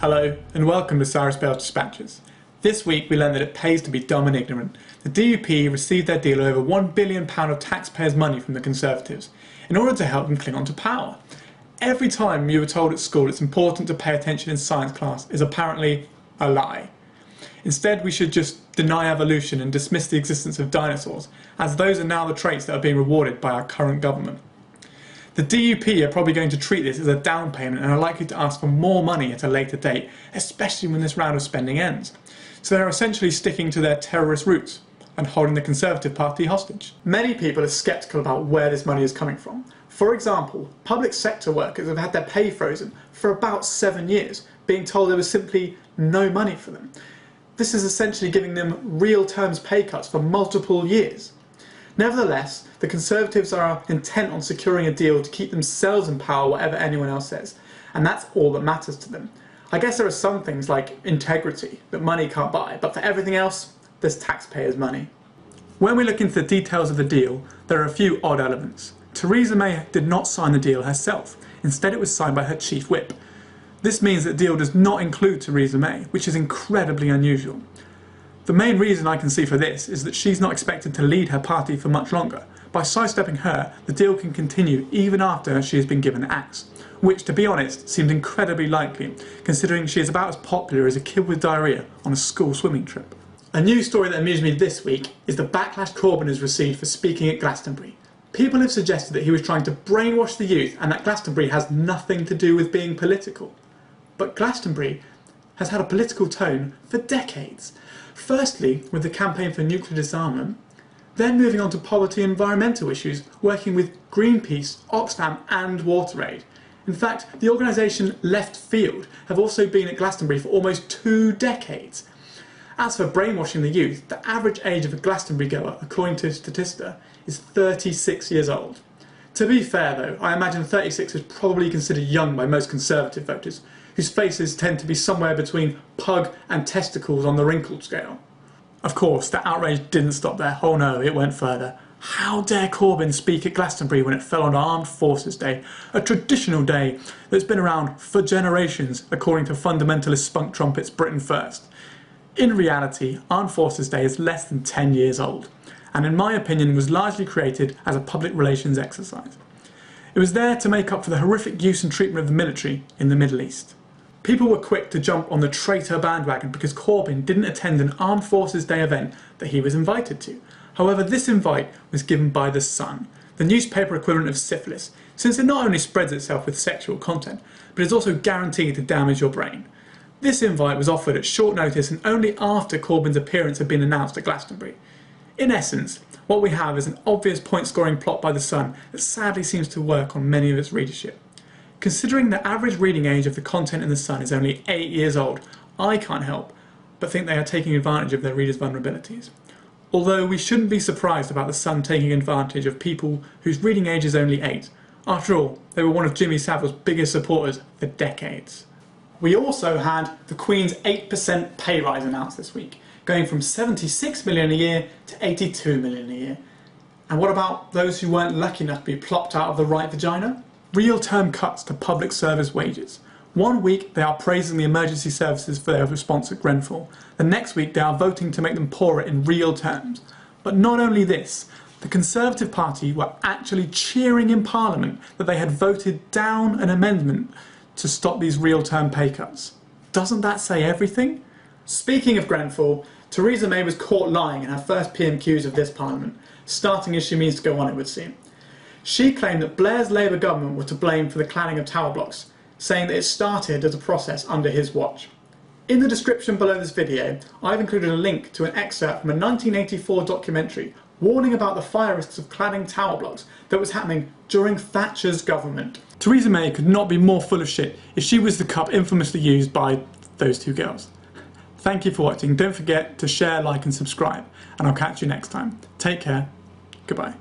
Hello and welcome to Cyrus Bales Dispatches. This week we learned that it pays to be dumb and ignorant. The DUP received their deal of over £1 billion of taxpayers' money from the Conservatives in order to help them cling on to power. Every time you were told at school it's important to pay attention in science class is apparently a lie. Instead we should just deny evolution and dismiss the existence of dinosaurs, as those are now the traits that are being rewarded by our current government. The DUP are probably going to treat this as a down payment and are likely to ask for more money at a later date, especially when this round of spending ends. So they're essentially sticking to their terrorist roots and holding the Conservative Party hostage. Many people are sceptical about where this money is coming from. For example, public sector workers have had their pay frozen for about 7 years, being told there was simply no money for them. This is essentially giving them real terms pay cuts for multiple years. Nevertheless, the Conservatives are intent on securing a deal to keep themselves in power, whatever anyone else says, and that's all that matters to them. I guess there are some things like integrity that money can't buy, but for everything else, there's taxpayers' money. When we look into the details of the deal, there are a few odd elements. Theresa May did not sign the deal herself. Instead, it was signed by her chief whip. This means that the deal does not include Theresa May, which is incredibly unusual. The main reason I can see for this is that she's not expected to lead her party for much longer. By sidestepping her, the deal can continue even after she has been given the axe, which, to be honest, seems incredibly likely, considering she is about as popular as a kid with diarrhoea on a school swimming trip. A news story that amused me this week is the backlash Corbyn has received for speaking at Glastonbury. People have suggested that he was trying to brainwash the youth and that Glastonbury has nothing to do with being political. But Glastonbury has had a political tone for decades. Firstly, with the campaign for nuclear disarmament, then moving on to poverty and environmental issues, working with Greenpeace, Oxfam and WaterAid. In fact, the organisation Left Field have also been at Glastonbury for almost 2 decades. As for brainwashing the youth, the average age of a Glastonbury goer, according to Statista, is 36 years old. To be fair though, I imagine 36 is probably considered young by most Conservative voters, whose faces tend to be somewhere between pug and testicles on the wrinkled scale. Of course, the outrage didn't stop there. Oh no, it went further. How dare Corbyn speak at Glastonbury when it fell on Armed Forces Day, a traditional day that's been around for generations, according to fundamentalist spunk trumpets Britain First. In reality, Armed Forces Day is less than 10 years old, and in my opinion was largely created as a public relations exercise. It was there to make up for the horrific use and treatment of the military in the Middle East. People were quick to jump on the traitor bandwagon because Corbyn didn't attend an Armed Forces Day event that he was invited to. However, this invite was given by The Sun, the newspaper equivalent of syphilis, since it not only spreads itself with sexual content, but is also guaranteed to damage your brain. This invite was offered at short notice and only after Corbyn's appearance had been announced at Glastonbury. In essence, what we have is an obvious point-scoring plot by The Sun that sadly seems to work on many of its readership. Considering the average reading age of the content in The Sun is only 8 years old, I can't help but think they are taking advantage of their readers' vulnerabilities. Although we shouldn't be surprised about The Sun taking advantage of people whose reading age is only 8. After all, they were one of Jimmy Savile's biggest supporters for decades. We also had the Queen's 8% pay rise announced this week, going from £76 million a year to £82 million a year. And what about those who weren't lucky enough to be plopped out of the right vagina? Real term cuts to public service wages. One week they are praising the emergency services for their response at Grenfell. The next week they are voting to make them poorer in real terms. But not only this, the Conservative Party were actually cheering in Parliament that they had voted down an amendment to stop these real term pay cuts. Doesn't that say everything? Speaking of Grenfell, Theresa May was caught lying in her first PMQs of this Parliament, starting as she means to go on, it would seem. She claimed that Blair's Labour government were to blame for the cladding of tower blocks, saying that it started as a process under his watch. In the description below this video, I've included a link to an excerpt from a 1984 documentary warning about the fire risks of cladding tower blocks that was happening during Thatcher's government. Theresa May could not be more full of shit if she was the cup infamously used by those two girls. Thank you for watching. Don't forget to share, like and subscribe, and I'll catch you next time. Take care. Goodbye.